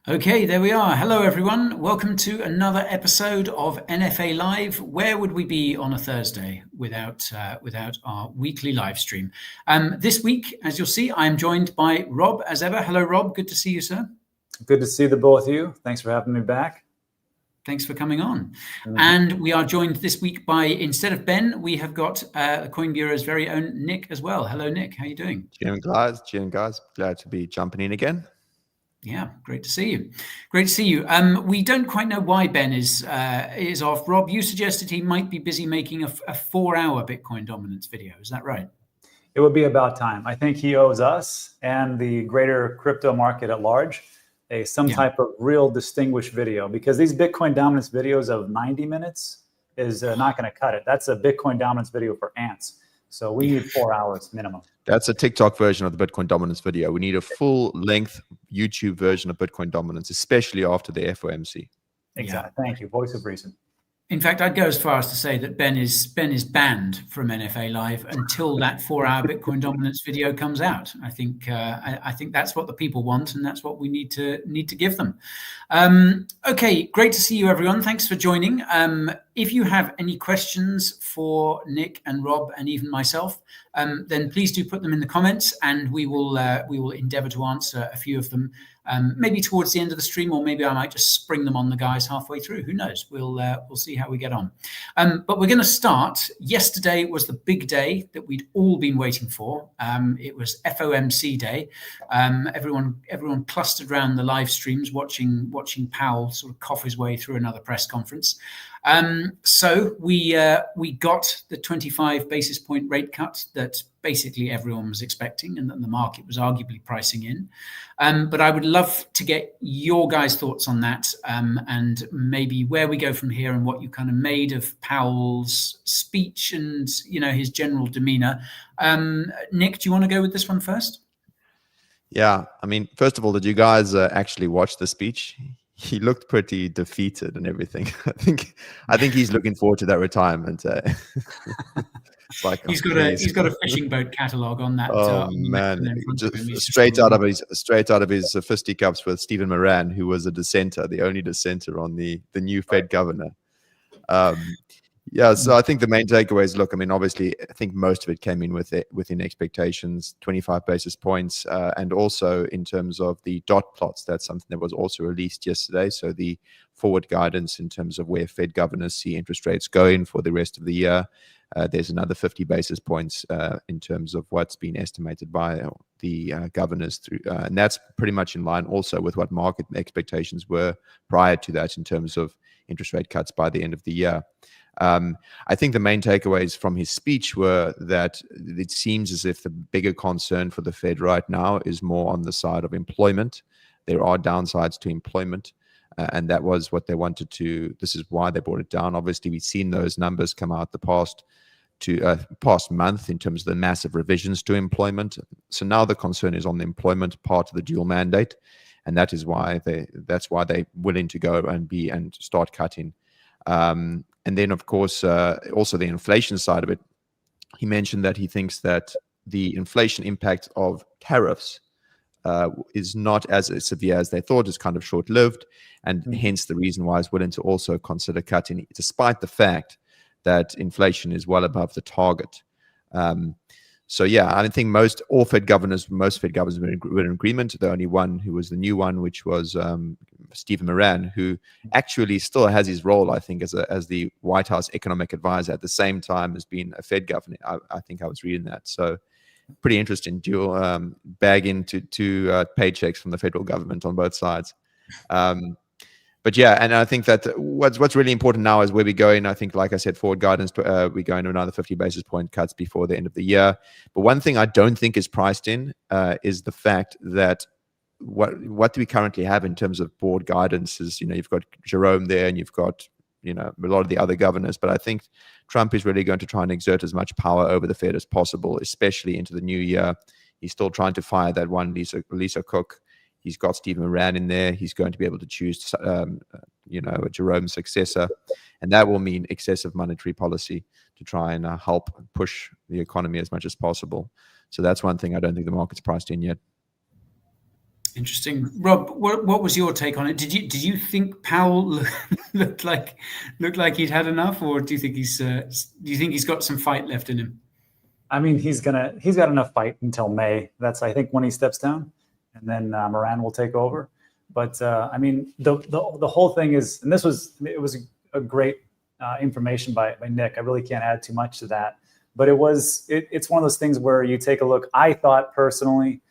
Okay, there we are. Hello, everyone. Welcome to another episode of NFA Live. Where would we be on a Thursday without our weekly live stream? This week, as you'll see, I'm joined by Rob, as ever. Hello, Rob. Good to see you, sir. Good to see the both of you. Thanks for having me back. Thanks for coming on. And we are joined this week by, instead of Ben, we have got the Coin Bureau's very own Nick as well. Hello, Nick. How are you doing? Jim guys. Glad to be jumping in again. Yeah, great to see you. Great to see you. We don't quite know why Ben is off. Rob, you suggested he might be busy making a 4-hour Bitcoin dominance video. Is that right? It would be about time. I think he owes us and the greater crypto market at large some type of real distinguished video, because these Bitcoin dominance videos of 90 minutes is not going to cut it. That's a Bitcoin dominance video for ants. So we need 4 hours minimum. That's a TikTok version of the Bitcoin dominance video. We need a full-length YouTube version of Bitcoin dominance, especially after the FOMC. Exactly. Yeah. Thank you. Voice of reason. In fact, I'd go as far as to say that Ben is banned from NFA Live until that 4-hour Bitcoin dominance video comes out. I think that's what the people want, and that's what we need to give them. Okay, great to see you, everyone. Thanks for joining. If you have any questions for Nick and Rob and even myself, then please do put them in the comments, and we will endeavour to answer a few of them. Maybe towards the end of the stream, or maybe I might just spring them on the guys halfway through. Who knows? We'll see how we get on. But we're going to start. Yesterday was the big day that we'd all been waiting for. It was FOMC day. Everyone clustered around the live streams, watching Powell sort of cough his way through another press conference. So we got the 25 basis point rate cut that basically everyone was expecting and that the market was arguably pricing in. But I would love to get your guys' thoughts on that, and maybe where we go from here and what you kind of made of Powell's speech and, his general demeanor. Nick, do you want to go with this one first? Yeah, I mean, first of all, did you guys actually watch the speech? He looked pretty defeated and everything. I think he's looking forward to that retirement. It's like he's got a fishing boat catalog on that. Oh man, just straight out of his fisticuffs with Stephen Moran, who was a dissenter, the only dissenter on the new Fed governor. So I think the main takeaways, look, I mean, obviously, I think most of it came in within expectations, 25 basis points. And also in terms of the dot plots, that's something that was also released yesterday. So the forward guidance in terms of where Fed governors see interest rates going for the rest of the year. There's another 50 basis points in terms of what's been estimated by the governors through. And that's pretty much in line also with what market expectations were prior to that in terms of interest rate cuts by the end of the year. I think the main takeaways from his speech were that it seems as if the bigger concern for the Fed right now is more on the side of employment. There are downsides to employment, and that was what they wanted to. This is why they brought it down. Obviously, we've seen those numbers come out the past month in terms of the massive revisions to employment. So now the concern is on the employment part of the dual mandate, and that's why they're willing to go and start cutting. And then, of course, also the inflation side of it. He mentioned that he thinks that the inflation impact of tariffs is not as severe as they thought, is kind of short-lived, and hence the reason why he's willing to also consider cutting, despite the fact that inflation is well above the target. So yeah, I think most Fed governors were in agreement. The only one who was the new one, which was Stephen Moran, who actually still has his role, I think, as the White House economic advisor at the same time as being a Fed governor. I think I was reading that. So pretty interesting, dual bagging two paychecks from the federal government on both sides. But yeah, and I think that what's really important now is where we're going. I think, like I said, forward guidance, we're going to another 50 basis point cuts before the end of the year. But one thing I don't think is priced in is the fact that what do we currently have in terms of board guidance is, you've got Jerome there and you've got, a lot of the other governors. But I think Trump is really going to try and exert as much power over the Fed as possible, especially into the new year. He's still trying to fire that one Lisa Cook. He's got Stephen Moran in there. He's going to be able to choose, a Jerome successor. And that will mean excessive monetary policy to try and help push the economy as much as possible. So that's one thing I don't think the market's priced in yet. Interesting, Rob. What was your take on it? Did you think Powell looked like he'd had enough, or do you think he's got some fight left in him? I mean, he's got enough fight until May. That's, I think, when he steps down, and then Moran will take over. But I mean, the whole thing is, and it was a great information by Nick. I really can't add too much to that, but it's one of those things where you take a look. I thought personally,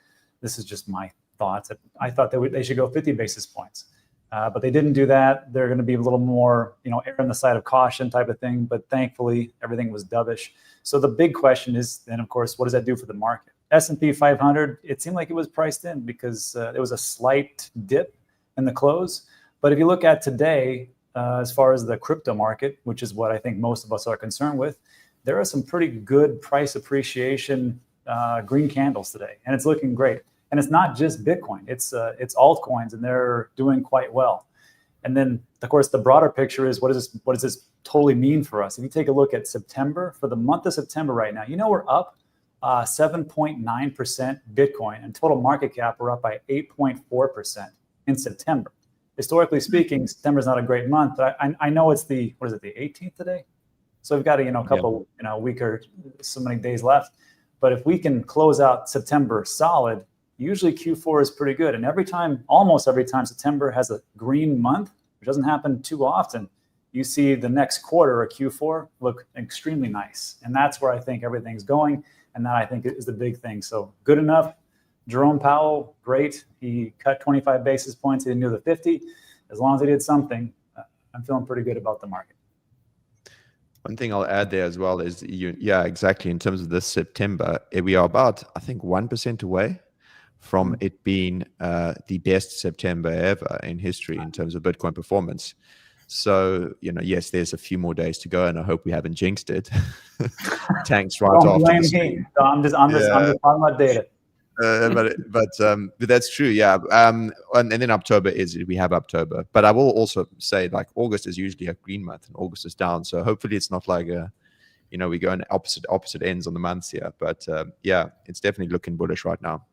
this is just my thoughts. I thought they should go 50 basis points, but they didn't do that. They're going to be a little more, err on the side of caution type of thing. But thankfully, everything was dovish. So the big question is then, of course, what does that do for the market? S&P 500, it seemed like it was priced in because there was a slight dip in the close. But if you look at today, as far as the crypto market, which is what I think most of us are concerned with, there are some pretty good price appreciation green candles today, and it's looking great. And it's not just Bitcoin; it's altcoins, and they're doing quite well. And then, of course, the broader picture is what does this totally mean for us? If you take a look at September, for the month of September right now, we're up 7.9% Bitcoin, and total market cap we're up by 8.4% in September. Historically speaking, September is not a great month, but I know it's the 18th today, so we've got a couple week or so many days left. But if we can close out September solid, usually Q4 is pretty good. And almost every time September has a green month, which doesn't happen too often, you see the next quarter or Q4 look extremely nice. And that's where I think everything's going. And that, I think, is the big thing. So good enough. Jerome Powell, great. He cut 25 basis points. He didn't do the 50. As long as he did something, I'm feeling pretty good about the market. One thing I'll add there as well is, exactly. In terms of this September, we are about, I think, 1% away from it being the best September ever in history in terms of Bitcoin performance. So, yes, there's a few more days to go, and I hope we haven't jinxed it. Tanks right Don't after blame me. I'm just talking about data. But that's true, yeah. And then October we have October. But I will also say, like, August is usually a green month, and August is down. So hopefully it's not like we go in opposite ends on the months here. But it's definitely looking bullish right now.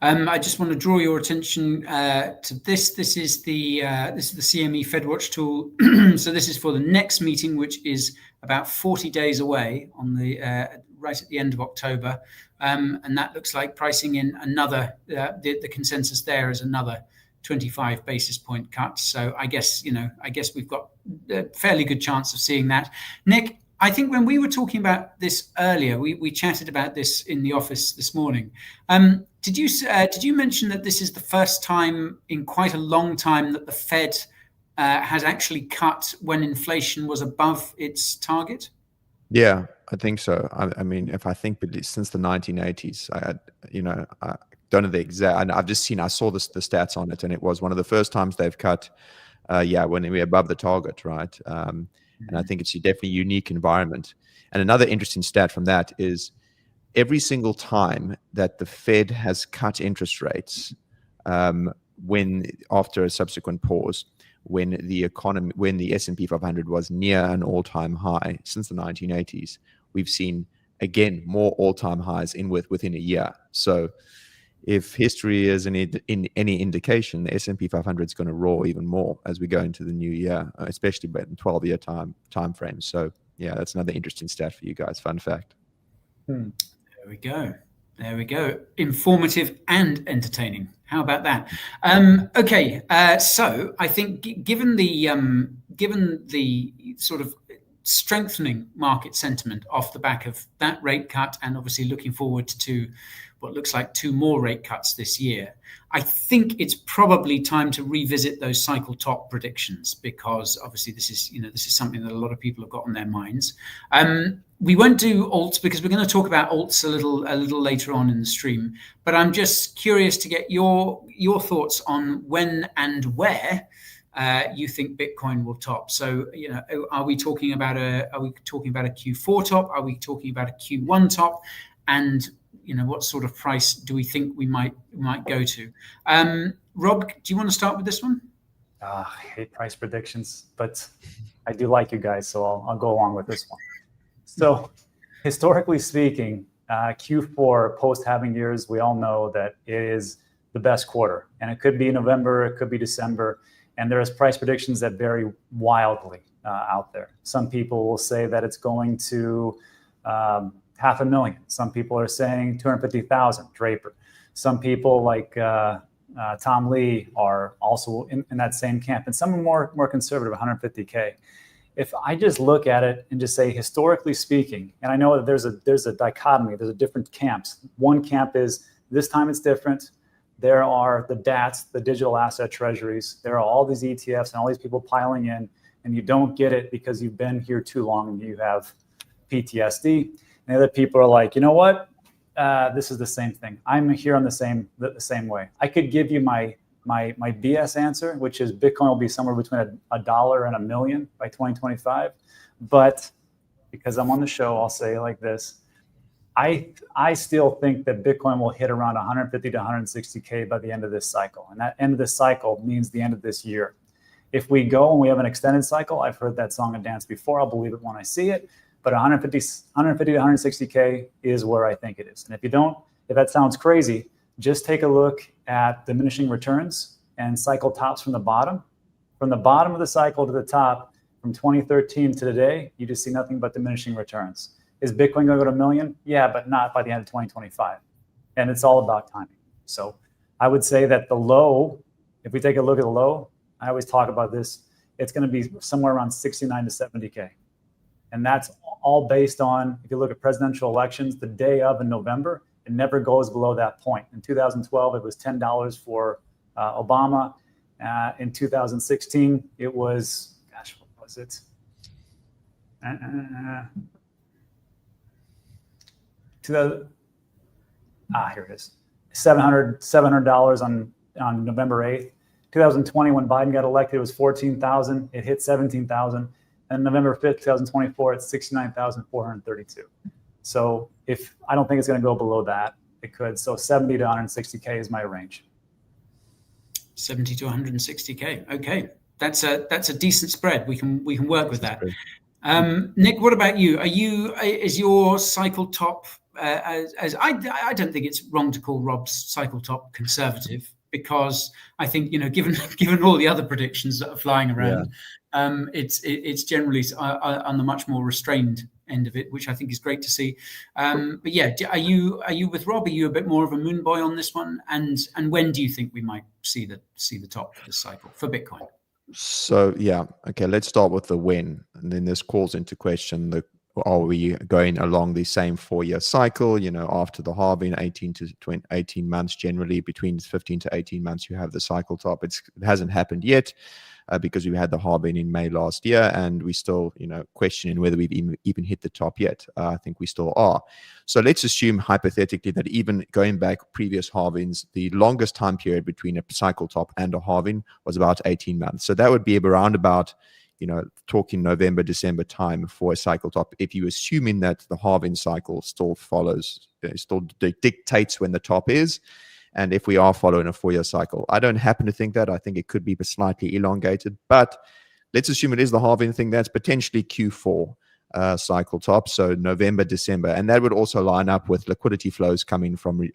I just want to draw your attention to this. This is the CME FedWatch tool. So this is for the next meeting, which is about 40 days away, on the right at the end of October, and that looks like pricing in another. The consensus there is another 25 basis point cut. So I guess we've got a fairly good chance of seeing that. Nick, I think when we were talking about this earlier, we chatted about this in the office this morning. Did you mention that this is the first time in quite a long time that the Fed has actually cut when inflation was above its target? Yeah, I think so. I mean, if I think since the 1980s, I don't know the exact. I saw the stats on it, and it was one of the first times they've cut. When we're above the target, right? And I think it's definitely a unique environment. And another interesting stat from that is every single time that the Fed has cut interest rates, after a subsequent pause, when the S&P 500 was near an all-time high since the 1980s, we've seen again more all-time highs within a year. So if history is in any indication, the S&P 500 is going to roar even more as we go into the new year, especially in 12-year time frame. So that's another interesting stat for you guys. Fun fact. There we go. Informative and entertaining. How about that? Okay. So I think given the sort of strengthening market sentiment off the back of that rate cut, and obviously looking forward to what looks like 2 more rate cuts this year, I think it's probably time to revisit those cycle top predictions, because obviously this is something that a lot of people have got on their minds. We won't do alts because we're going to talk about alts a little later on in the stream, but I'm just curious to get your thoughts on when and where you think Bitcoin will top. So, are we talking about a Q4 top? Are we talking about a Q1 top? And what sort of price do we think we might go to? Rob, do you want to start with this one? I hate price predictions, but I do like you guys, so I'll go along with this one. So historically speaking, Q4 post-halving years, we all know that it is the best quarter. And it could be November, it could be December. And there is price predictions that vary wildly out there. Some people will say that it's going to 500,000. Some people are saying 250,000, Draper. Some people like Tom Lee are also in that same camp. And some are more conservative, 150K. If I just look at it and just say, historically speaking, and I know that there's a dichotomy, there's a different camps. One camp is this time it's different. There are the DATs, the digital asset treasuries. There are all these ETFs and all these people piling in, and you don't get it because you've been here too long and you have PTSD. And the other people are like, you know what? This is the same thing. I'm here on the same way. I could give you my BS answer, which is Bitcoin will be somewhere between $1 and $1 million by 2025. But because I'm on the show, I'll say it like this. I still think that Bitcoin will hit around 150 to 160K by the end of this cycle. And that end of this cycle means the end of this year. If we go and we have an extended cycle, I've heard that song and dance before. I'll believe it when I see it. But 150 to 160K is where I think it is. And if that sounds crazy, just take a look at diminishing returns and cycle tops from the bottom. From the bottom of the cycle to the top, from 2013 to today, you just see nothing but diminishing returns. Is Bitcoin going to go to $1 million? Yeah, but not by the end of 2025. And it's all about timing. So I would say that the low, if we take a look at the low, I always talk about this, it's going to be somewhere around 69 to 70K. And that's all based on, if you look at presidential elections, the day of in November, it never goes below that point. In 2012, it was $10 for Obama. In 2016, it was, gosh, what was it? Here it is. $700 on November 8th. 2020, when Biden got elected, it was 14,000. It hit 17,000. And November 5th, 2024, it's 69,432. So I don't think it's going to go below that. It could. So 70 to 160K is my range. 70 to 160K. Okay, that's a decent spread. We can work with that. Nick, what about you? Is your cycle top? I don't think it's wrong to call Rob's cycle top conservative, because I think, given all the other predictions that are flying around, it's generally on the much more restrained end of it, which I think is great to see. But yeah, are you with Rob? Are you a bit more of a moon boy on this one? And when do you think we might see the top of this cycle for Bitcoin? So okay, let's start with the when, and then this calls into question are we going along the same 4-year cycle? After the halving, 18 months generally, between 15 to 18 months, you have the cycle top. It hasn't happened yet because we had the halving in May last year, and we still, questioning whether we've even hit the top yet. I think we still are. So let's assume hypothetically that even going back previous halvings, the longest time period between a cycle top and a halving was about 18 months. So that would be around about, talking November, December time for a cycle top. If you're assuming that the halving cycle still follows, still dictates when the top is, and if we are following a 4-year cycle. I don't happen to think that. I think it could be slightly elongated, but let's assume it is the halving thing. That's potentially Q4 cycle top, so November, December. And that would also line up with liquidity flows coming from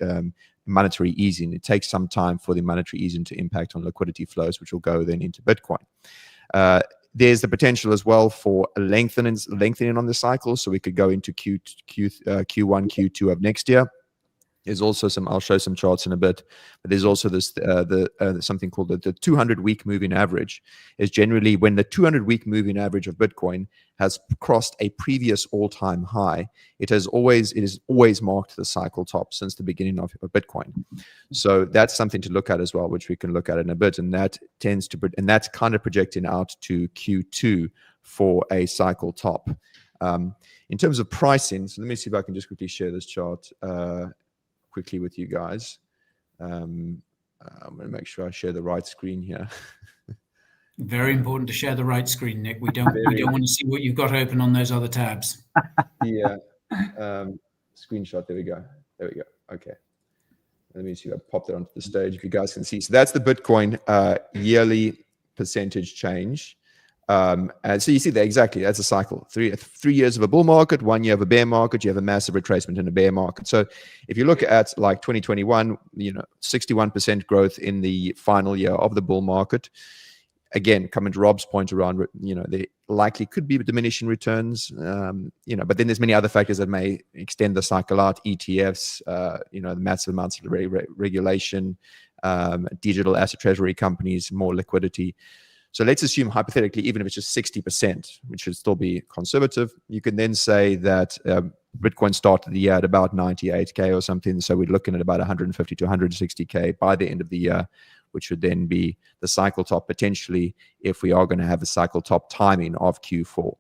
monetary easing. It takes some time for the monetary easing to impact on liquidity flows, which will go then into Bitcoin. There's the potential as well for a lengthening on the cycle, so we could go into Q1, Q2 of next year. There's also I'll show some charts in a bit, but there's also this something called the 200-week moving average. Is generally when the 200-week moving average of Bitcoin has crossed a previous all-time high, it is always marked the cycle top since the beginning of Bitcoin. So that's something to look at as well, which we can look at in a bit, and that that's kind of projecting out to Q2 for a cycle top. In terms of pricing, so let me see if I can just quickly share this chart quickly with you guys. I'm going to make sure I share the right screen here. Very important to share the right screen, Nick. We don't want to see what you've got open on those other tabs. Yeah. Screenshot. There we go. Okay. Let me see if I pop that onto the stage if you guys can see. So that's the Bitcoin yearly percentage change And so you see that exactly, that's a cycle. Three years of a bull market, 1 year of a bear market, you have a massive retracement in a bear market. So if you look at like 2021, 61% growth in the final year of the bull market. Again, coming to Rob's point around, there likely could be diminishing returns, but then there's many other factors that may extend the cycle out. ETFs, the massive amounts of regulation, digital asset treasury companies, more liquidity. So let's assume hypothetically, even if it's just 60%, which should still be conservative, you can then say that Bitcoin started the year at about 98K or something. So we're looking at about 150 to 160K by the end of the year, which would then be the cycle top potentially if we are going to have a cycle top timing of Q4.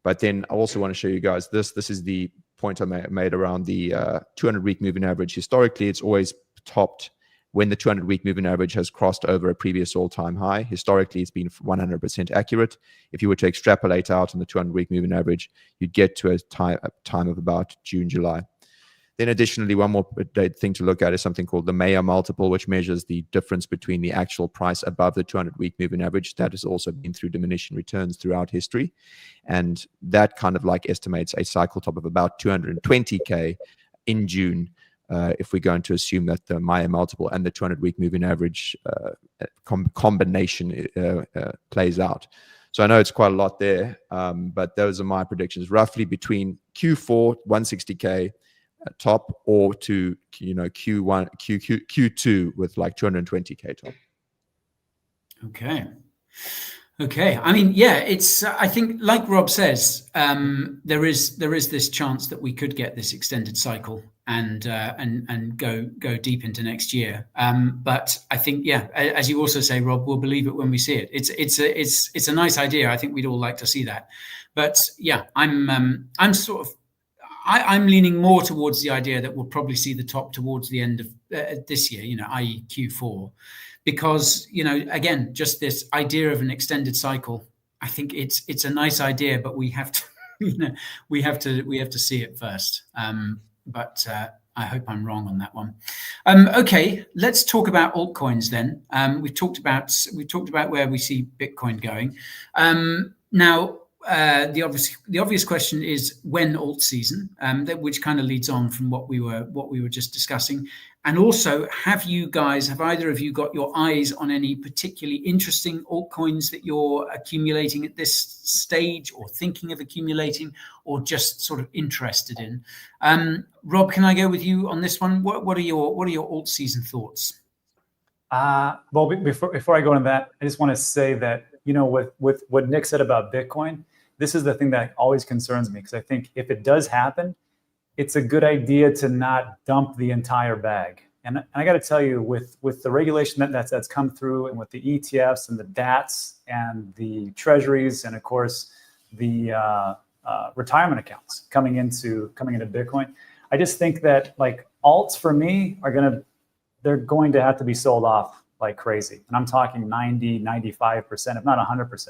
But then I also want to show you guys this. This is the point I made around the 200-week moving average. Historically, it's always topped when the 200-week moving average has crossed over a previous all-time high. Historically, it's been 100% accurate. If you were to extrapolate out on the 200-week moving average, you'd get to a time of about June, July. Then additionally, one more thing to look at is something called the Mayer multiple, which measures the difference between the actual price above the 200-week moving average. That has also been through diminishing returns throughout history. And that kind of like estimates a cycle top of about 220K in June, if we're going to assume that the Mayer multiple and the 200-week moving average combination plays out. So I know it's quite a lot there, but those are my predictions, roughly between Q4, 160K, top, or to Q2 with like 220K top. Okay. I mean, yeah, it's. I think, like Rob says, there is this chance that we could get this extended cycle and go deep into next year. But I think, yeah, as you also say, Rob, we'll believe it when we see it. It's a nice idea. I think we'd all like to see that. But yeah, I'm leaning more towards the idea that we'll probably see the top towards the end of this year, i.e. Q4, because, again, just this idea of an extended cycle, I think it's a nice idea, but we have to, we have to see it first. But I hope I'm wrong on that one. Okay, let's talk about altcoins then. We've talked about where we see Bitcoin going. Now, the obvious question is when Altseason, which kind of leads on from what we were just discussing. And also, have either of you got your eyes on any particularly interesting altcoins that you're accumulating at this stage, or thinking of accumulating, or just sort of interested in? Rob, can I go with you on this one? What are your Altseason thoughts? Well, before I go into that, I just want to say that, with what Nick said about Bitcoin, this is the thing that always concerns me, because I think if it does happen, it's a good idea to not dump the entire bag. And I got to tell you, with the regulation that's come through, and with the ETFs and the DATs and the treasuries, and of course the retirement accounts coming into Bitcoin, I just think that like alts for me they're going to have to be sold off like crazy. And I'm talking 90, 95%, if not 100%.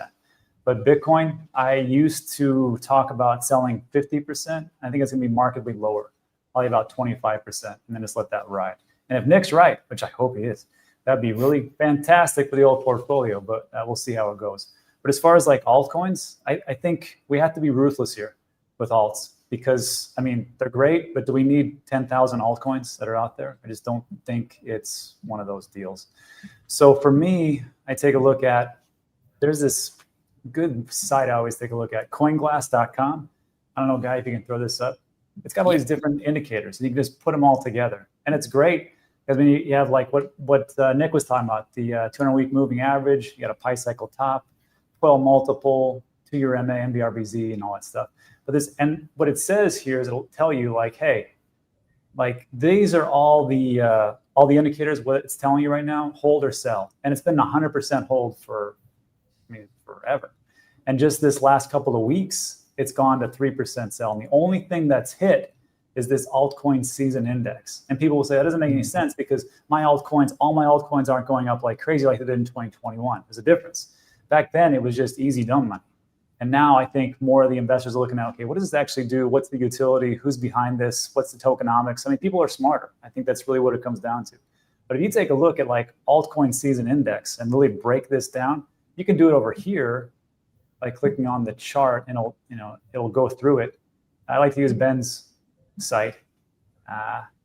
But Bitcoin, I used to talk about selling 50%. I think it's going to be markedly lower, probably about 25%, and then just let that ride. And if Nick's right, which I hope he is, that'd be really fantastic for the old portfolio, but we'll see how it goes. But as far as like altcoins, I think we have to be ruthless here with alts, because, I mean, they're great, but do we need 10,000 altcoins that are out there? I just don't think it's one of those deals. So for me, I take a look at, there's this good site I always take a look at, coinglass.com. I don't know, Guy, if you can throw this up. It's got all these different indicators, and you can just put them all together. And it's great, because when you have like what Nick was talking about, the 200-week moving average, you got a pi cycle top, 12 multiple, 2-year MA, MBRBZ, and all that stuff. And what it says here is it'll tell you like, hey, like these are all the indicators. What it's telling you right now, hold or sell, and it's been 100% hold for, forever. And just this last couple of weeks, it's gone to 3% sell. And the only thing that's hit is this altcoin season index. And people will say that doesn't make any sense, because all my altcoins aren't going up like crazy like they did in 2021. There's a difference. Back then, it was just easy dumb money. And now I think more of the investors are looking at, okay, what does this actually do? What's the utility? Who's behind this? What's the tokenomics? I mean, people are smarter. I think that's really what it comes down to. But if you take a look at like altcoin season index and really break this down, You can do it over here by clicking on the chart, and it'll go through it. I like to use Ben's site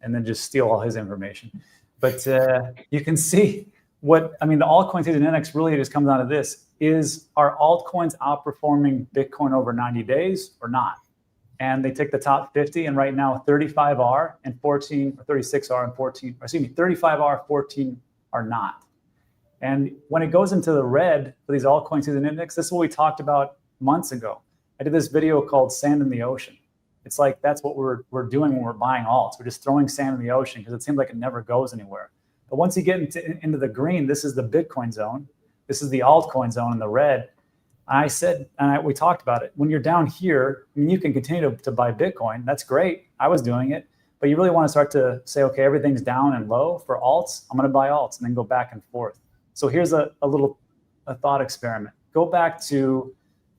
and then just steal all his information. But you can see the altcoin season index really just comes down to this: are altcoins outperforming Bitcoin over 90 days or not? And they take the top 50, and right now 35 are, and 14 or 36 are, and 14, or excuse me, 35 are, 14 are not. And when it goes into the red for these altcoin season index, this is what we talked about months ago. I did this video called Sand in the Ocean. It's like that's what we're doing when we're buying alts. We're just throwing sand in the ocean because it seems like it never goes anywhere. But once you get into the green, this is the Bitcoin zone. This is the altcoin zone in the red. I said, and we talked about it, when you're down here, you can continue to buy Bitcoin. That's great. I was doing it. But you really want to start to say, okay, everything's down and low for alts. I'm going to buy alts and then go back and forth. So here's a thought experiment. Go back to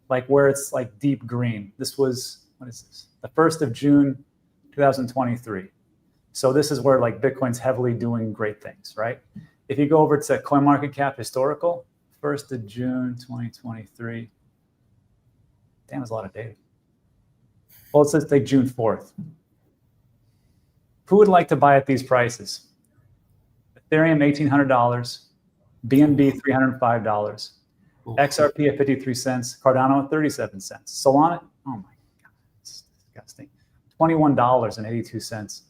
like where it's like deep green. This was, what is this? The 1st of June, 2023. So this is where like Bitcoin's heavily doing great things, right? If you go over to CoinMarketCap historical, 1st of June, 2023. Damn, that's a lot of data. Well, let's just take June 4th. Who would like to buy at these prices? Ethereum, $1,800. BNB, $305. XRP at 53 cents. Cardano at 37 cents. Solana, oh my God, it's disgusting. $21.82.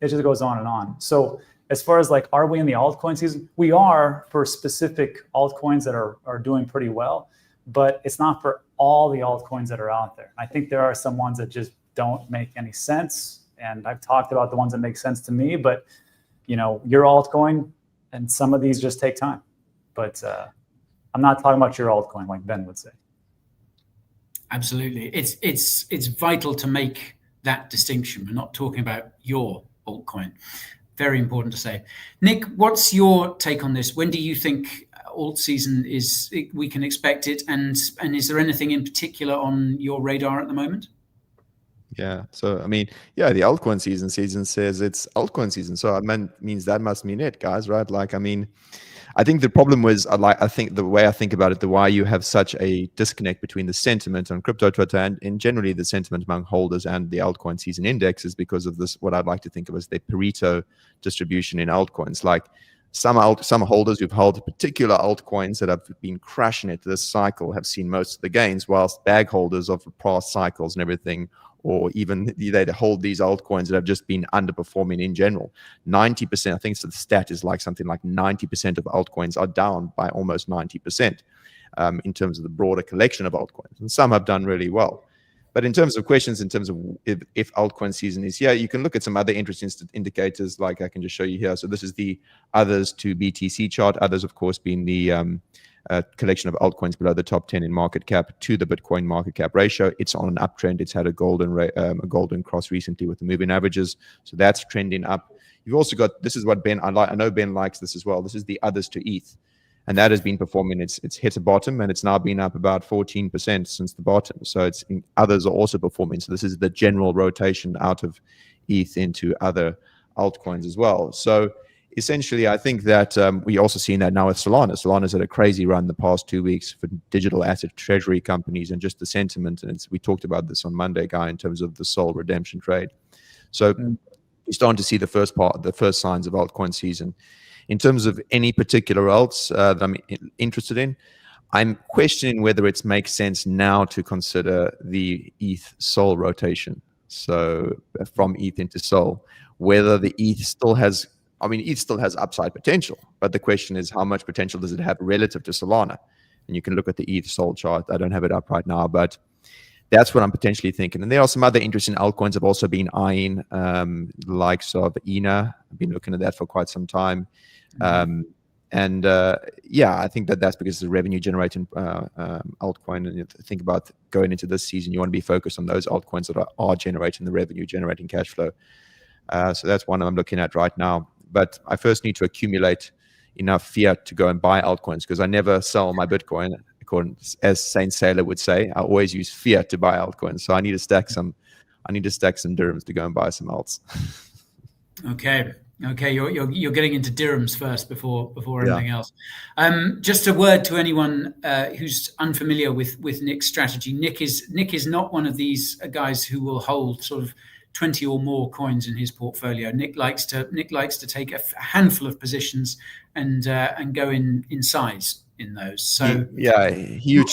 It just goes on and on. So as far as like, are we in the altcoin season? We are for specific altcoins that are doing pretty well, but it's not for all the altcoins that are out there. I think there are some ones that just don't make any sense. And I've talked about the ones that make sense to me, but your altcoin and some of these just take time. But I'm not talking about your altcoin like Ben would say. Absolutely. It's vital to make that distinction. We're not talking about your altcoin. Very important to say. Nick, what's your take on this? When do you think alt season we can expect it? And is there anything in particular on your radar at the moment? Yeah. So, the altcoin season says it's altcoin season. So means that must mean it, guys, right? I think the problem was, I think the way I think about it, the why you have such a disconnect between the sentiment on crypto Twitter and generally the sentiment among holders and the altcoin season index is because of this, what I'd like to think of as the Pareto distribution in altcoins. Like some holders who've held particular altcoins that have been crushing it this cycle have seen most of the gains, whilst bag holders of past cycles and everything, or even they hold these altcoins that have just been underperforming in general. 90%, I think the stat is like something like 90% of altcoins are down by almost 90% in terms of the broader collection of altcoins. And some have done really well. But in terms of questions, in terms of if altcoin season is here, you can look at some other interesting indicators, like I can just show you here. So this is the others to BTC chart. Others, of course, being the collection of altcoins below the top 10 in market cap to the Bitcoin market cap ratio. It's on an uptrend. It's had a golden cross recently with the moving averages. So that's trending up. You've also got, this is what Ben, I know Ben likes this as well. This is the others to ETH. And that has been performing. It's hit a bottom, and it's now been up about 14% since the bottom. So others are also performing. So this is the general rotation out of ETH into other altcoins as well. So essentially, I think that we also seen that now with Solana. Solana's had a crazy run the past 2 weeks for digital asset treasury companies and just the sentiment. And we talked about this on Monday, Guy, in terms of the Sol redemption trade. So we're starting to see the first signs of altcoin season. In terms of any particular alts that I'm interested in, I'm questioning whether it makes sense now to consider the ETH Sol rotation. So from ETH into Sol, whether the ETH still has, ETH still has upside potential, but the question is how much potential does it have relative to Solana? And you can look at the ETH Sol chart. I don't have it up right now, but that's what I'm potentially thinking. And there are some other interesting altcoins I've also been eyeing, likes of ENA. I've been looking at that for quite some time. I think that's because it's a revenue generating altcoin. And if you think about going into this season, you want to be focused on those altcoins that are generating the revenue, generating cash flow. So that's one I'm looking at right now. But I first need to accumulate enough fiat to go and buy altcoins, because I never sell my Bitcoin, as Saint Sailor would say. I always use fiat to buy altcoins. So I need to stack some dirhams to go and buy some alts. Okay. Okay, you're getting into dirhams first before anything else. Just a word to anyone who's unfamiliar with Nick's strategy. Nick is not one of these guys who will hold sort of 20 or more coins in his portfolio. Nick likes to take a handful of positions and go in size in those. So he who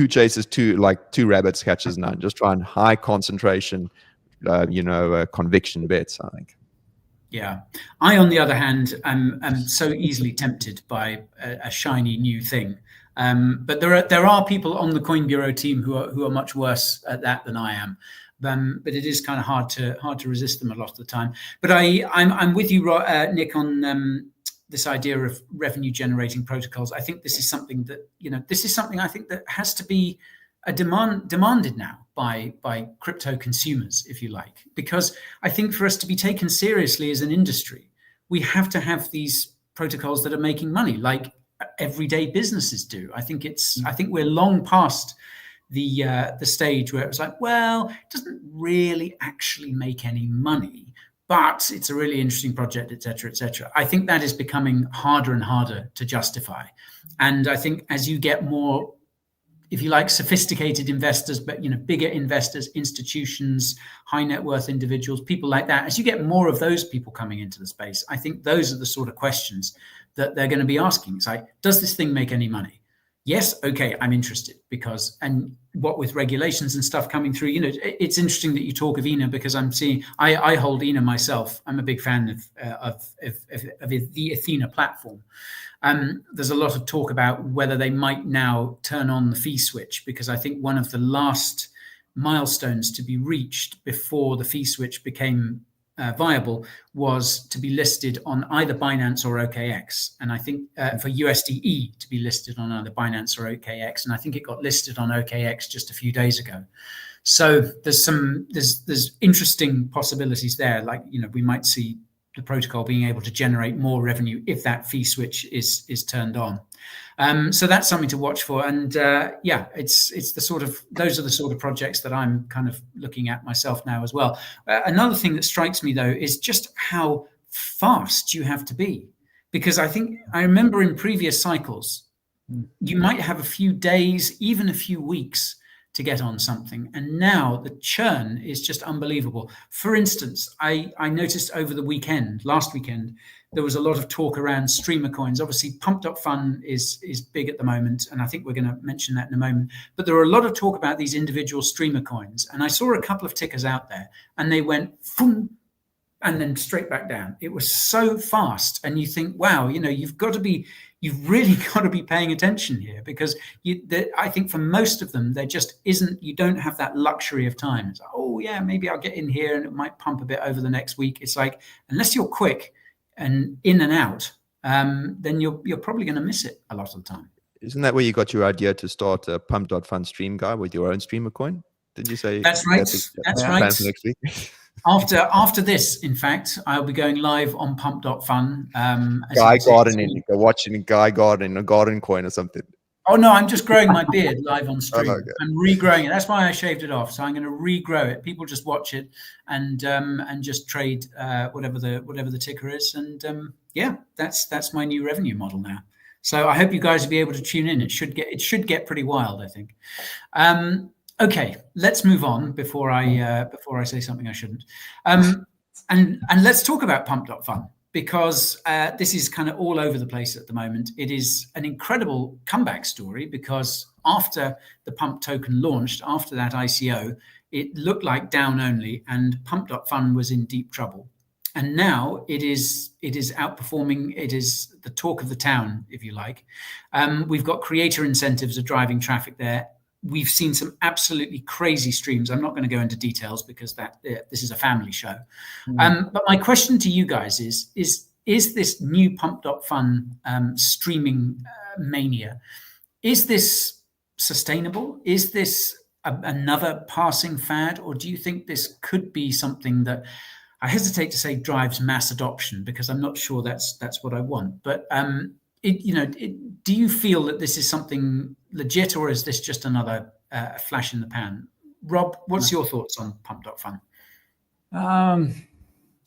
chases two rabbits catches none. Just try and high concentration, conviction bets, I think. Yeah, I, on the other hand, am so easily tempted by a shiny new thing. But there are people on the Coin Bureau team who are much worse at that than I am. But it is kind of hard to resist them a lot of the time. But I'm with you, Nick, on this idea of revenue generating protocols. I think this is something that I think that has to be demanded now by crypto consumers, if you like, because I think for us to be taken seriously as an industry, we have to have these protocols that are making money, like everyday businesses do. I think we're long past the stage where it was like, well, it doesn't really actually make any money, but it's a really interesting project, et cetera, et cetera. I think that is becoming harder and harder to justify. And I think as you get more, if you like, sophisticated investors, but bigger investors, institutions, high net worth individuals, people like that, as you get more of those people coming into the space, I think those are the sort of questions that they're going to be asking. It's like, does this thing make any money? Yes, okay, I'm interested, because, and what with regulations and stuff coming through, it's interesting that you talk of ENA, because I hold ENA myself. I'm a big fan of the Athena platform. There's a lot of talk about whether they might now turn on the fee switch, because I think one of the last milestones to be reached before the fee switch became viable was to be listed on either Binance or OKX. And I think for USDE to be listed on either Binance or OKX. And I think it got listed on OKX just a few days ago. So there's interesting possibilities there. Like, we might see the protocol being able to generate more revenue if that fee switch is turned on. So that's something to watch for. And it's those are the sort of projects that I'm kind of looking at myself now as well. Another thing that strikes me, though, is just how fast you have to be, because I remember in previous cycles, you might have a few days, even a few weeks to get on something. And now the churn is just unbelievable. For instance, I noticed over the last weekend, there was a lot of talk around streamer coins. Obviously, Pump.fun is big at the moment, and I think we're going to mention that in a moment. But there were a lot of talk about these individual streamer coins. And I saw a couple of tickers out there, and they went, boom, and then straight back down. It was so fast. And you think, wow, you've really got to be paying attention here, because I think for most of them, there just isn't, you don't have that luxury of time. It's like, oh yeah, maybe I'll get in here and it might pump a bit over the next week. It's like, unless you're quick and in and out, then you're probably going to miss it a lot of the time. Isn't that where you got your idea to start a Pump.fun stream guy with your own streamer coin? Did you say? That's right. That's right. Plan for next week? After this, in fact, I'll be going live on Pump.fun. Guy gardening, watching Guy gardening, a garden coin or something. Oh no, I'm just growing my beard live on stream. Oh, okay. I'm regrowing it. That's why I shaved it off. So I'm going to regrow it. People just watch it and just trade whatever the ticker is. And that's my new revenue model now. So I hope you guys will be able to tune in. It should get pretty wild, I think. Okay, let's move on before I say something I shouldn't. And let's talk about Pump.fun, because this is kind of all over the place at the moment. It is an incredible comeback story, because after the Pump token launched, after that ICO, it looked like down only, and Pump.fun was in deep trouble. And now it is outperforming. It is the talk of the town, if you like. We've got creator incentives are driving traffic there. We've seen some absolutely crazy streams. I'm not going to go into details because this is a family show. But my question to you guys is this new Pump.fun streaming mania, is this sustainable? Is this another passing fad? Or do you think this could be something that, I hesitate to say drives mass adoption, because I'm not sure that's what I want. But do you feel that this is something legit, or is this just another flash in the pan? Rob, what's your thoughts on Pump.fun?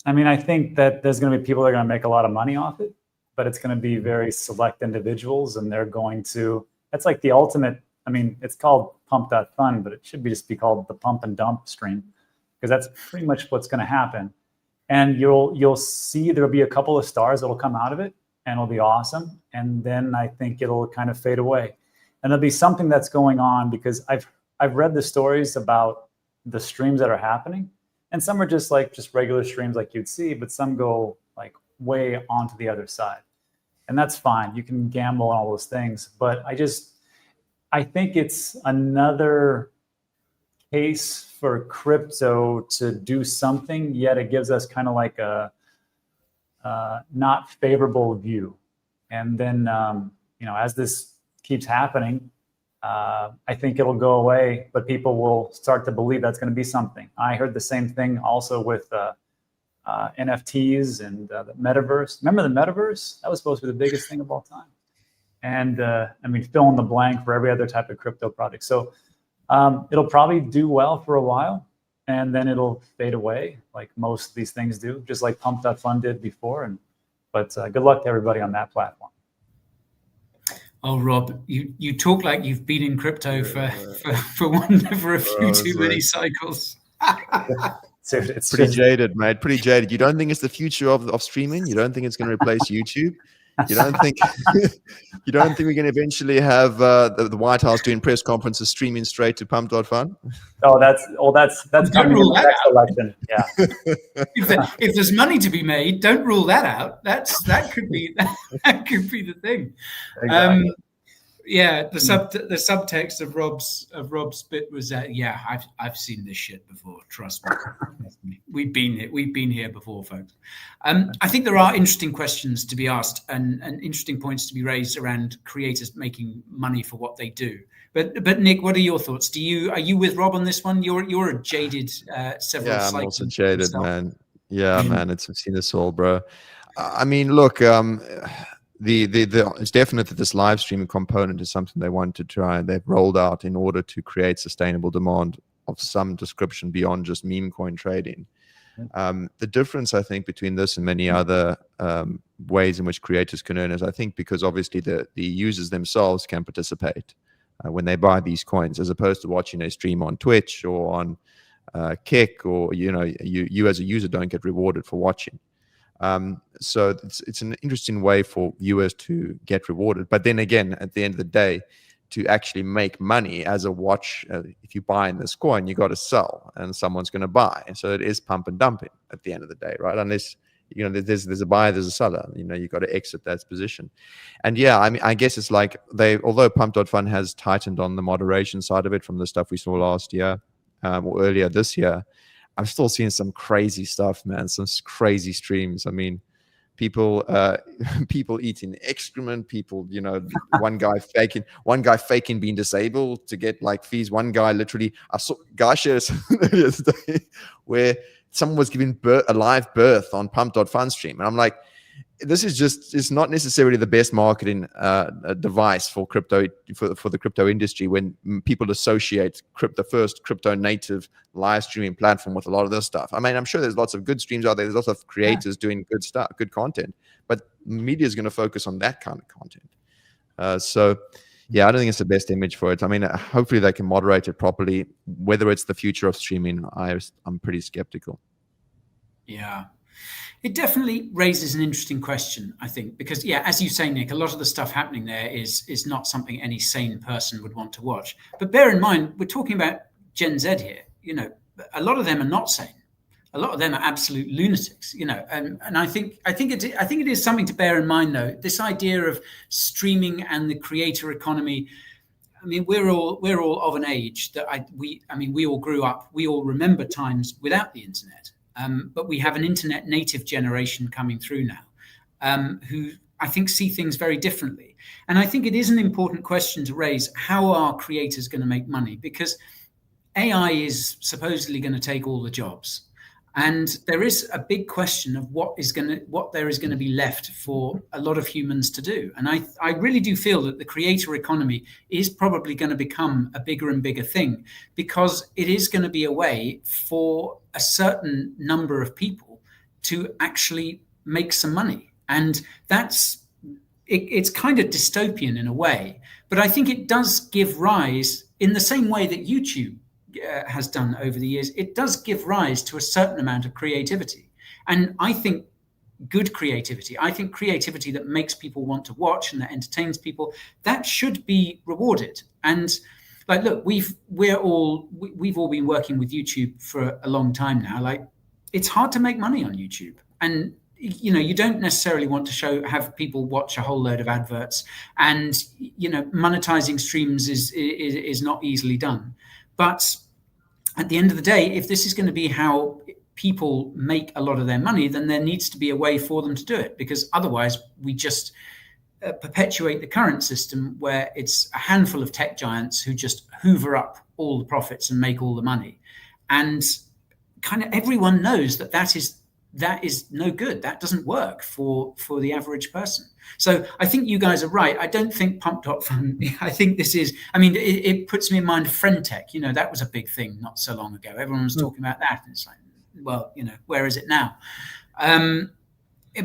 I mean, I think that there's going to be people that are going to make a lot of money off it, but it's going to be very select individuals, and they're going to, that's like the ultimate, I mean, it's called Pump.fun, but it should just be called the pump and dump stream, because that's pretty much what's going to happen. And you'll see there'll be a couple of stars that'll come out of it, and it'll be awesome. And then I think it'll kind of fade away. And there'll be something that's going on, because I've read the stories about the streams that are happening, and some are just regular streams like you'd see, but some go like way onto the other side. And that's fine. You can gamble on all those things. But I think it's another case for crypto to do something, yet it gives us kind of like a not favorable view. And then, as this keeps happening, I think it'll go away, but people will start to believe that's going to be something. I heard the same thing also with NFTs and the metaverse. Remember the metaverse? That was supposed to be the biggest thing of all time. And fill in the blank for every other type of crypto product. So it'll probably do well for a while, and then it'll fade away like most of these things do, just like Pump.fun did before. But good luck to everybody on that platform. Oh, Rob, you talk like you've been in crypto for a few too many cycles. It's pretty jaded, mate. Pretty jaded. You don't think it's the future of streaming? You don't think it's going to replace YouTube? You don't think we're going to eventually have the White House doing press conferences streaming straight to Pump.fun? Oh, that's coming in the next election. Yeah. if there's money to be made, don't rule that out. That could be the thing. Exactly. The subtext of Rob's bit was that I've seen this shit before. Trust me, we've been here before, folks. I think there are interesting questions to be asked and interesting points to be raised around creators making money for what they do. But Nick, what are your thoughts? Are you with Rob on this one? You're a jaded several. Yeah, I'm also jaded, man. Yeah, man, I've seen this all, bro. I mean, look. It's definite that this live streaming component is something they want to try, and they've rolled out in order to create sustainable demand of some description beyond just meme coin trading. The difference, I think, between this and many other ways in which creators can earn is, I think, because obviously the users themselves can participate when they buy these coins, as opposed to watching a stream on Twitch or on Kick, or you as a user don't get rewarded for watching. So it's an interesting way for viewers to get rewarded. But then again, at the end of the day, to actually make money as a watch, if you buy in this coin, you got to sell, and someone's going to buy. So it is pump and dumping at the end of the day, right? Unless there's a buyer, there's a seller. You got to exit that position. And I mean, I guess it's like although Pump.fun has tightened on the moderation side of it from the stuff we saw last year or earlier this year, I'm still seeing some crazy stuff, man. Some crazy streams. I mean, people eating excrement. People, one guy faking being disabled to get like fees. One guy literally, I saw guy shares yesterday where someone was giving a live birth on Pump.fun stream, and I'm like, it's not necessarily the best marketing device for crypto, for the crypto industry, when people associate the first crypto native live streaming platform with a lot of this stuff. I mean, I'm sure there's lots of good streams out there. There's lots of creators doing good stuff, good content, but media is going to focus on that kind of content. I don't think it's the best image for it. I mean, hopefully they can moderate it properly. Whether it's the future of streaming, I'm pretty skeptical. Yeah. It definitely raises an interesting question, I think, because, as you say, Nick, a lot of the stuff happening there is not something any sane person would want to watch. But bear in mind, we're talking about Gen Z here. A lot of them are not sane. A lot of them are absolute lunatics. And I think it is something to bear in mind, though. This idea of streaming and the creator economy. I mean, we're all of an age that we all grew up. We all remember times without the internet. But we have an internet native generation coming through now, who I think see things very differently. And I think it is an important question to raise. How are creators going to make money? Because AI is supposedly going to take all the jobs. And there is a big question of what there is going to be left for a lot of humans to do. And I really do feel that the creator economy is probably going to become a bigger and bigger thing, because it is going to be a way for a certain number of people to actually make some money. And it's kind of dystopian in a way, but I think it does give rise, in the same way that YouTube has done over the years, it does give rise to a certain amount of creativity. And I think good creativity, I think creativity that makes people want to watch and that entertains people, that should be rewarded. And like, look, we've all been working with YouTube for a long time now. Like, it's hard to make money on YouTube, and you don't necessarily want to have people watch a whole load of adverts, and monetizing streams is not easily done. But at the end of the day, if this is going to be how people make a lot of their money, then there needs to be a way for them to do it, because otherwise we just perpetuate the current system where it's a handful of tech giants who just hoover up all the profits and make all the money. And kind of everyone knows that is no good. That doesn't work for the average person. So I think you guys are right. I don't think Pump.fun, I think this is, it puts me in mind of friend tech. That was a big thing not so long ago. Everyone was talking about that. And it's like, well, where is it now?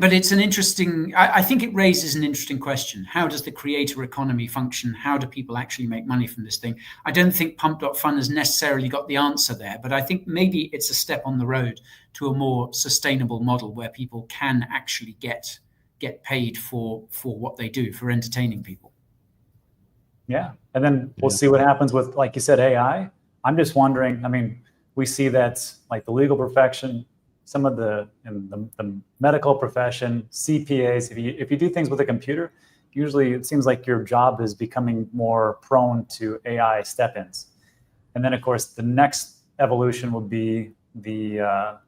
But it's an interesting, I think it raises an interesting question. How does the creator economy function? How do people actually make money from this thing? I don't think Pump.fun has necessarily got the answer there, but I think maybe it's a step on the road to a more sustainable model where people can actually get paid for what they do, for entertaining people. Yeah. And then we'll see what happens with, like you said, AI. I'm just wondering, we see that like the legal profession, some of the medical profession, CPAs, if you do things with a computer, usually it seems like your job is becoming more prone to AI step-ins. And then, of course, the next evolution will be the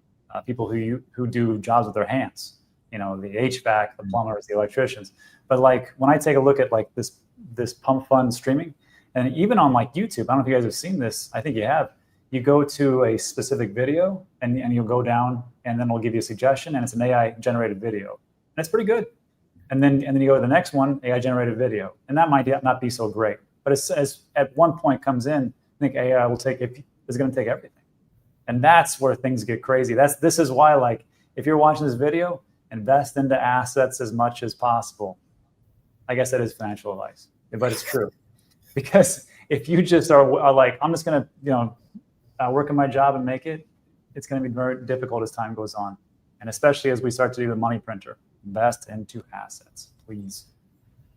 people who do jobs with their hands, the HVAC, the plumbers, the electricians. But like when I take a look at like this Pump.fun streaming, and even on like YouTube, I don't know if you guys have seen this, I think you have. You go to a specific video and you'll go down, and then it'll give you a suggestion, and it's an AI generated video. And it's pretty good. And then you go to the next one, AI generated video. And that might not be so great. But as at one point comes in, I think AI is going to take everything. And that's where things get crazy. This is why, like, if you're watching this video, invest into assets as much as possible. I guess that is financial advice, but it's true. Because if you just are like, I'm just going to, work in my job and make it, it's going to be very difficult as time goes on. And especially as we start to do the money printer, invest into assets, please.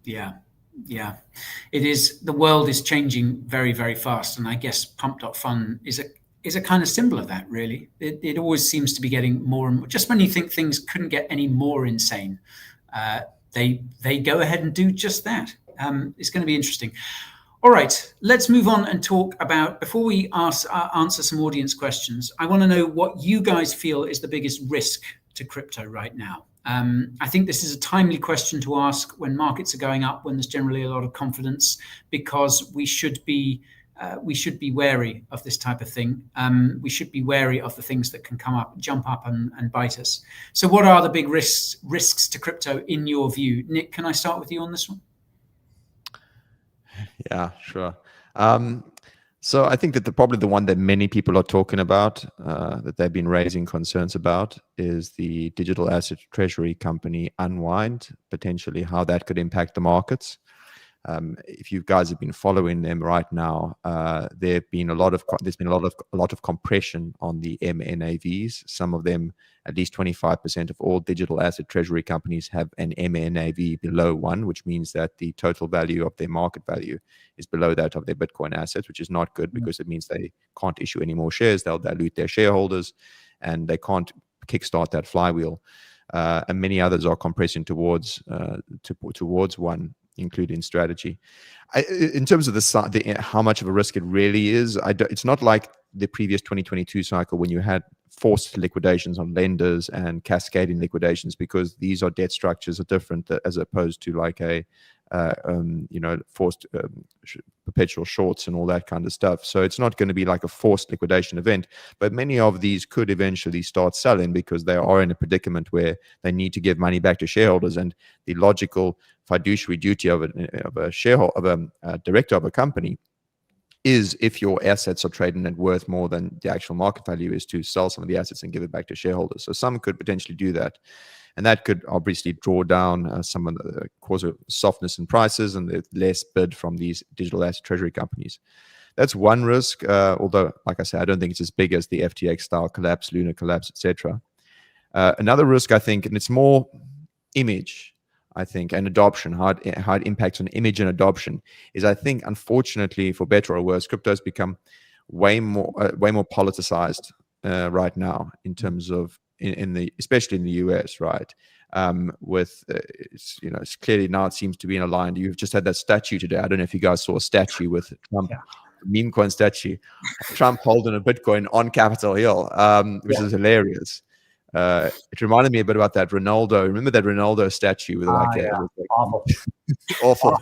Yeah. It is. The world is changing very, very fast. And I guess Pump.fun is a kind of symbol of that, really. It always seems to be getting more and more. Just when you think things couldn't get any more insane, they go ahead and do just that. It's going to be interesting. All right, let's move on and talk about, before we answer some audience questions, I want to know what you guys feel is the biggest risk to crypto right now. I think this is a timely question to ask when markets are going up, when there's generally a lot of confidence, because we should be wary of this type of thing. We should be wary of the things that can jump up and bite us. So what are the big risks to crypto in your view? Nick, can I start with you on this one? Yeah, sure. So I think that probably the one that many people are talking about, that they've been raising concerns about, is the digital asset treasury company Unwind, potentially how that could impact the markets. If you guys have been following them right now, there's been a lot of compression on the MNAVs. Some of them, at least 25% of all digital asset treasury companies have an MNAV below 1, which means that the total value of their market value is below that of their Bitcoin assets, which is not good because it means they can't issue any more shares. They'll dilute their shareholders, and they can't kickstart that flywheel. And many others are compressing towards 1, including strategy. In terms of how much of a risk it really is, it's not like the previous 2022 cycle when you had forced liquidations on lenders and cascading liquidations, because these are debt structures are different as opposed to like a forced perpetual shorts and all that kind of stuff. So it's not going to be like a forced liquidation event, but many of these could eventually start selling because they are in a predicament where they need to give money back to shareholders, and the logical fiduciary duty of a director of a company is, if your assets are trading at worth more than the actual market value, is to sell some of the assets and give it back to shareholders. So some could potentially do that. And that could obviously draw down some of the cause of softness in prices and the less bid from these digital asset treasury companies. That's one risk, although, like I said, I don't think it's as big as the FTX style collapse, Luna collapse, etc. Another risk, I think, and it's more image, I think, and adoption, how it impacts on image and adoption, is, I think, unfortunately, for better or worse, crypto has become way more politicized right now in terms of especially in the US, right? It's clearly now it seems to be aligned. You've just had that statue today. I don't know if you guys saw a statue with Trump, meme coin statue, Trump holding a Bitcoin on Capitol Hill, which is hilarious. It reminded me a bit about that Ronaldo. Remember that Ronaldo statue with awful. awful.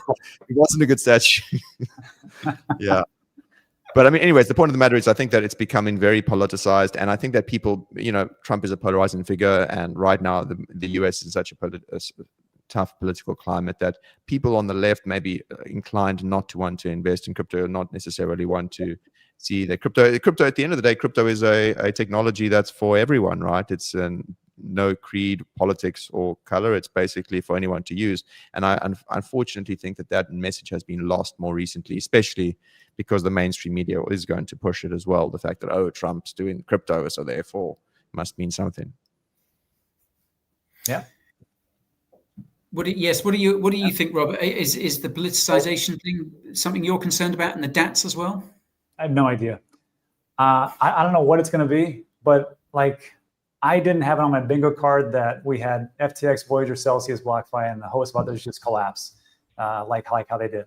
It wasn't a good statue. Yeah. But I mean, anyways, the point of the matter is, I think that it's becoming very politicized, and I think that people, Trump is a polarizing figure, and right now the US is in such a tough political climate that people on the left may be inclined not to want to invest in crypto, not necessarily want to see that crypto at the end of the day, crypto is a technology that's for everyone, right? It's no creed, politics, or color. It's basically for anyone to use. And I unfortunately think that message has been lost more recently, especially because the mainstream media is going to push it as well. The fact that, Trump's doing crypto, so therefore it must mean something. Yeah. What do you think, Robert? Is the politicization thing something you're concerned about in the DATs as well? I have no idea. I don't know what it's going to be, but I didn't have it on my bingo card that we had FTX, Voyager, Celsius, BlockFi, and a host of others just collapse, like how they did.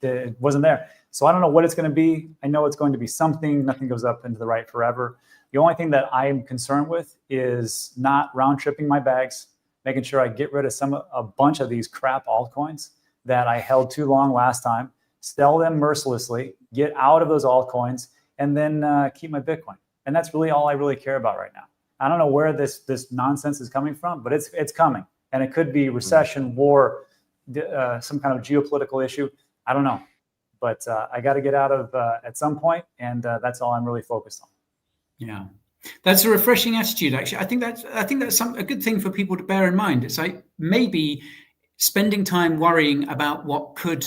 It wasn't there. So I don't know what it's going to be. I know it's going to be something. Nothing goes up into the right forever. The only thing that I'm concerned with is not round tripping my bags, making sure I get rid of a bunch of these crap altcoins that I held too long last time, sell them mercilessly, get out of those altcoins, and then keep my Bitcoin. And that's really all I really care about right now. I don't know where this nonsense is coming from, but it's coming. And it could be recession, war, some kind of geopolitical issue. I don't know. But I got to get out of at some point, and that's all I'm really focused on. Yeah, that's a refreshing attitude. Actually, I think that's a good thing for people to bear in mind. It's like maybe spending time worrying about what could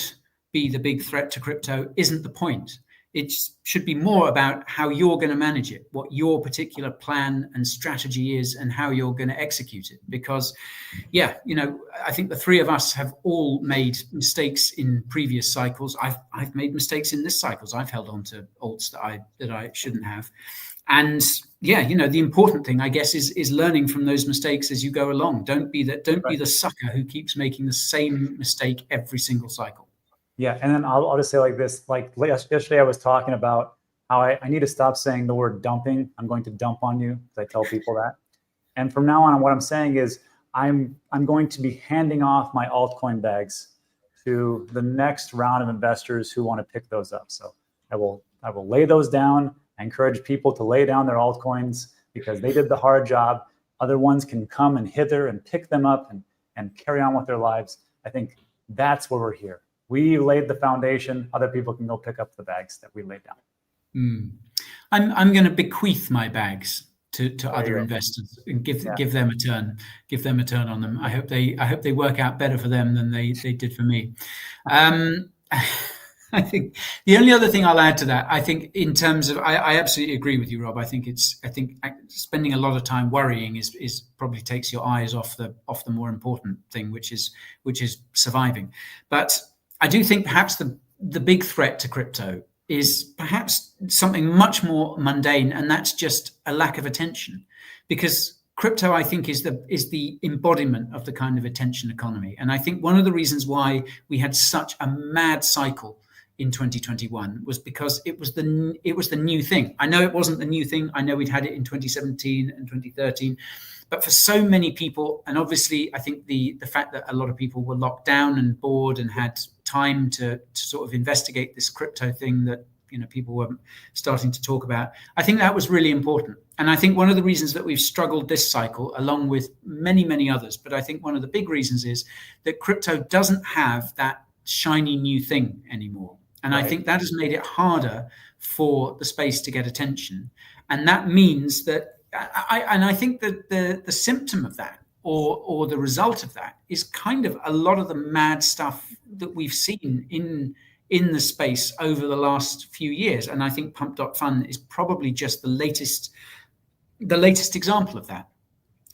be the big threat to crypto isn't the point. It should be more about how you're going to manage it, what your particular plan and strategy is, and how you're going to execute it. Because, I think the three of us have all made mistakes in previous cycles. I've made mistakes in this cycles. I've held on to alts that I shouldn't have. And the important thing, I guess, is learning from those mistakes as you go along. Don't be the sucker who keeps making the same mistake every single cycle. Yeah, and then I'll just say like this. Like yesterday, I was talking about how I need to stop saying the word dumping. I'm going to dump on you, because I tell people that. And from now on, what I'm saying is I'm going to be handing off my altcoin bags to the next round of investors who want to pick those up. So I will lay those down. I encourage people to lay down their altcoins because they did the hard job. Other ones can come and hither and pick them up and carry on with their lives. I think that's where we're here. We laid the foundation. Other people can go pick up the bags that we laid down. I'm going to bequeath my bags to other investors and give them a turn. Give them a turn on them. I hope they work out better for them than they did for me. I think the only other thing I'll add to that, I think in terms of, I absolutely agree with you, Rob. I think spending a lot of time worrying is probably takes your eyes off the more important thing, which is surviving. But I do think perhaps the big threat to crypto is perhaps something much more mundane, and that's just a lack of attention. Because crypto, I think, is the embodiment of the kind of attention economy. And I think one of the reasons why we had such a mad cycle in 2021 was because it was the new thing. I know it wasn't the new thing. I know we'd had it in 2017 and 2013. But for so many people, and obviously I think the fact that a lot of people were locked down and bored and had time to sort of investigate this crypto thing that people were starting to talk about, I think that was really important. And I think one of the reasons that we've struggled this cycle, along with many, many others, but I think one of the big reasons is that crypto doesn't have that shiny new thing anymore. And I think that has made it harder for the space to get attention. And that means that, I think that the symptom of that, or the result of that, is kind of a lot of the mad stuff that we've seen in the space over the last few years. And I think Pump.fun is probably just the latest example of that.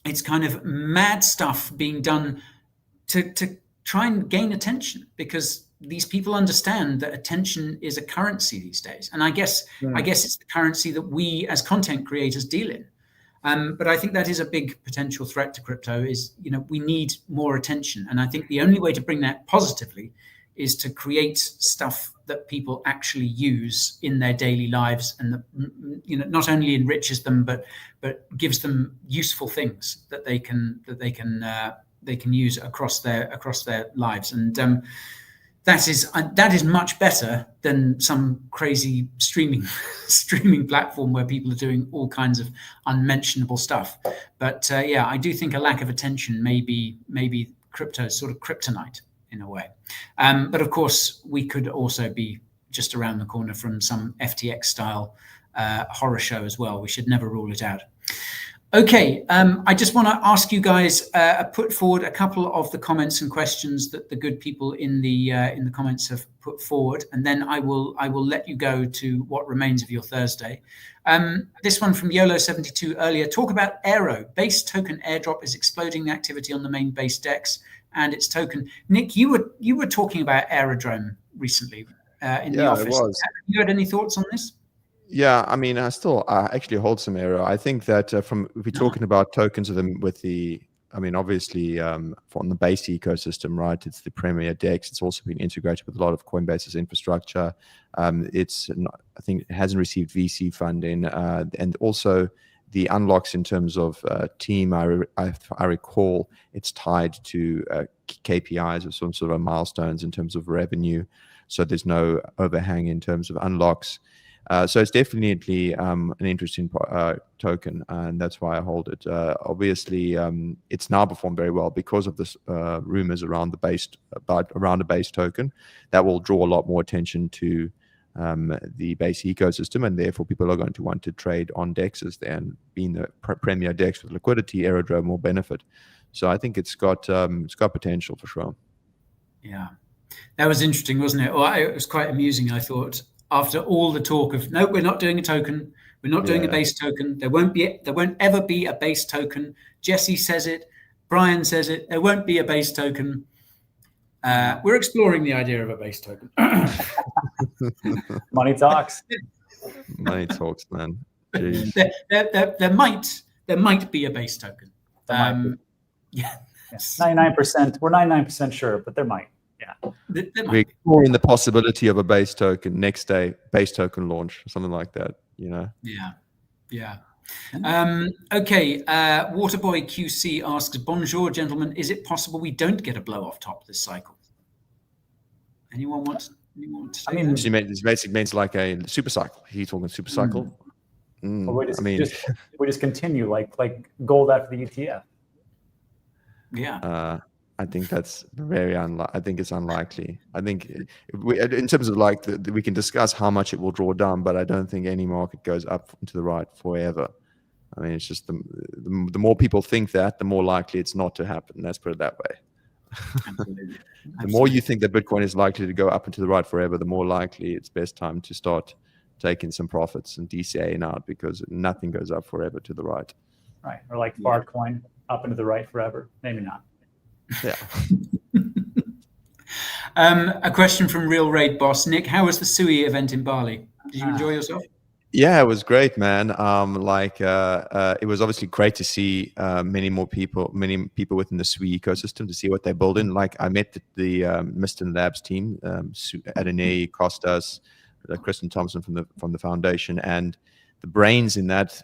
It's kind of mad stuff being done to try and gain attention, because these people understand that attention is a currency these days. And I guess it's the currency that we as content creators deal in. But I think that is a big potential threat to crypto, is, we need more attention. And I think the only way to bring that positively is to create stuff that people actually use in their daily lives, and that, not only enriches them, but gives them useful things that they can use across their lives. And that is much better than some crazy streaming platform where people are doing all kinds of unmentionable stuff. But I do think a lack of attention may be crypto's sort of kryptonite in a way. But of course, we could also be just around the corner from some FTX style horror show as well. We should never rule it out. Okay, I just want to ask you guys, put forward a couple of the comments and questions that the good people in the comments have put forward, and then I will let you go to what remains of your Thursday. This one from YOLO72 earlier: talk about Aero. Base token airdrop is exploding the activity on the main base DEX and its token. Nick, you were talking about Aerodrome recently in the office. It was. Have you had any thoughts on this? Yeah, I mean, I actually hold some error. I think that if we're talking about tokens obviously on the base ecosystem, right? It's the Premier DEX. It's also been integrated with a lot of Coinbase's infrastructure. I think it hasn't received VC funding, and also the unlocks in terms of team. I recall it's tied to KPIs or some sort of milestones in terms of revenue, so there's no overhang in terms of unlocks. So it's definitely an interesting token, and that's why I hold it. Obviously, it's now performed very well because of this rumors around the base token. That will draw a lot more attention to the base ecosystem, and therefore people are going to want to trade on DEXs there. And being the premier DEX with liquidity, Aerodrome will benefit. So I think it's got potential for sure. Yeah, that was interesting, wasn't it? Well, it was quite amusing, I thought. After all the talk of, no, we're not doing a token, we're not doing a base token, there won't ever be a base token. Jesse says it, Brian says it, there won't be a base token. We're exploring the idea of a base token. Money talks. Money talks, man. There might be a base token. Yes. 99%. We're 99% sure, but there might. Yeah. We're exploring the possibility of a base token next day, base token launch, something like that, Yeah. Okay. Waterboy QC asks, bonjour, gentlemen. Is it possible we don't get a blow off top this cycle? Anyone want to say that? This basically means like a super cycle. He's talking super cycle. Well, we just continue like gold after the ETF. Yeah. I think that's very I think it's unlikely. I think in terms of we can discuss how much it will draw down, but I don't think any market goes up and to the right forever. I mean, it's just the more people think that, the more likely it's not to happen. Let's put it that way. Absolutely. The more you think that Bitcoin is likely to go up and to the right forever, the more likely it's best time to start taking some profits and DCAing out, because nothing goes up forever to the right. Right. Or like Altcoin up and to the right forever. Maybe not. Yeah. A question from Real Raid Boss. Nick, how was the SUI event in Bali? Did you enjoy yourself? Yeah, it was great, man. It was obviously great to see many people within the SUI ecosystem, to see what they're building. Like, I met the Mr. Labs team, Adene, Costas, Kristen Thompson from the foundation, and the brains in that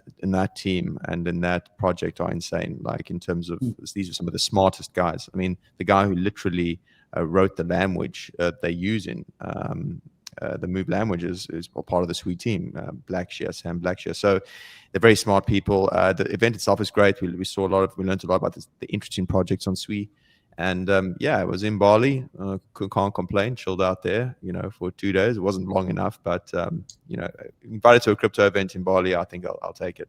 team and in that project are insane. Like, in terms of, these are some of the smartest guys. I mean, the guy who literally wrote the language they use in the Move languages is part of the SUI team, Sam Blackshear. So they're very smart people. The event itself is great. We learned a lot about the interesting projects on SUI. And yeah, it was in Bali. Can't complain. Chilled out there, for 2 days. It wasn't long enough, but invited to a crypto event in Bali. I think I'll take it.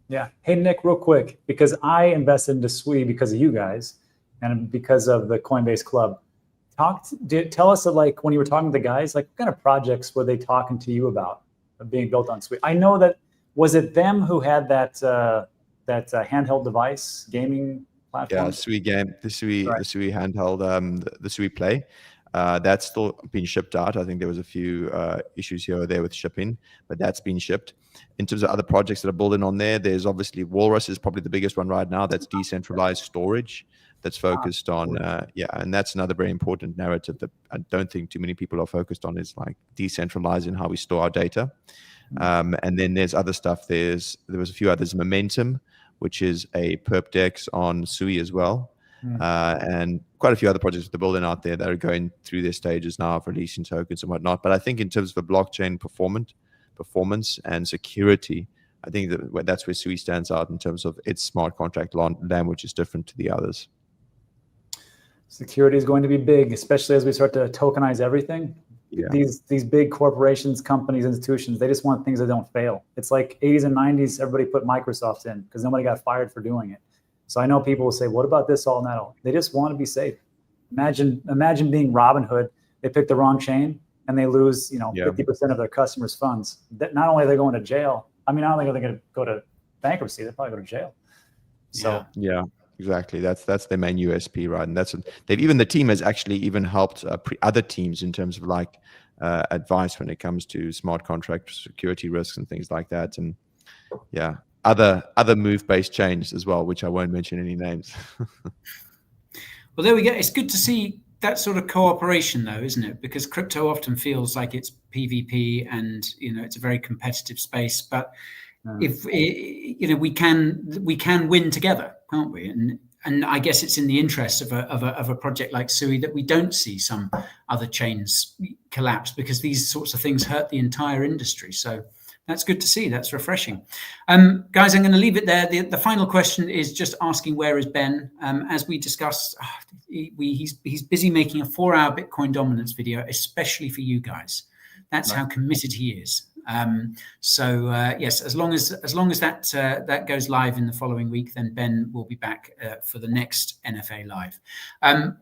Yeah. Hey, Nick, real quick, because I invested into SWE because of you guys and because of the Coinbase Club. Tell us, like, when you were talking to the guys, like, what kind of projects were they talking to you about being built on SWE? I know that, was it them who had that handheld device gaming platform? Yeah, SWE game, the SWE handheld, the SWE Play. That's still been shipped out. I think there was a few issues here or there with shipping, but that's been shipped. In terms of other projects that are building on there, there's obviously Walrus is probably the biggest one right now. That's decentralized storage that's focused on, and that's another very important narrative that I don't think too many people are focused on, is like decentralizing how we store our data. And then there's other stuff. There was a few others. Momentum, which is a perp dex on SUI as well. And quite a few other projects that they're building out there that are going through their stages now of releasing tokens and whatnot. But I think in terms of the blockchain performance and security, I think that's where SUI stands out in terms of its smart contract language is different to the others. Security is going to be big, especially as we start to tokenize everything. Yeah. These big corporations, companies, institutions, they just want things that don't fail. It's like 80s and 90s, everybody put Microsoft in because nobody got fired for doing it. So I know people will say, what about this, all and that all? They just want to be safe. Imagine being Robinhood. They pick the wrong chain and they lose, 50% of their customers' funds. That not only are they going to jail, I mean, I don't think they're going to go to bankruptcy. They'll probably go to jail. So yeah. Exactly. That's their main USP, right? And that's the team has actually even helped other teams in terms of like advice when it comes to smart contract security risks and things like that. And yeah, other move-based chains as well, which I won't mention any names. Well, there we go. It's good to see that sort of cooperation, though, isn't it? Because crypto often feels like it's PvP and it's a very competitive space, but if we can win together, can't we? And I guess it's in the interest of a project like SUI that we don't see some other chains collapse, because these sorts of things hurt the entire industry. So that's good to see. That's refreshing. Guys, I'm going to leave it there. The final question is just asking, where is Ben? As we discussed, he's busy making a 4-hour Bitcoin dominance video, especially for you guys. That's how committed he is. Yes, as long as that goes live in the following week, then Ben will be back for the next NFA live.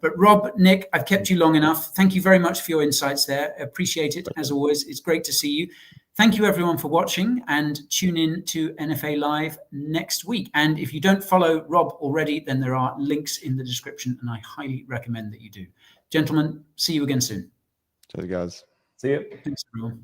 But Rob, Nick, I've kept you long enough. Thank you very much for your insights there. Appreciate it as always. It's great to see you. Thank you everyone for watching, and tune in to NFA Live next week. And if you don't follow Rob already, then there are links in the description, and I highly recommend that you do. Gentlemen, see you again soon. Cheers, guys. See you. Thanks, everyone.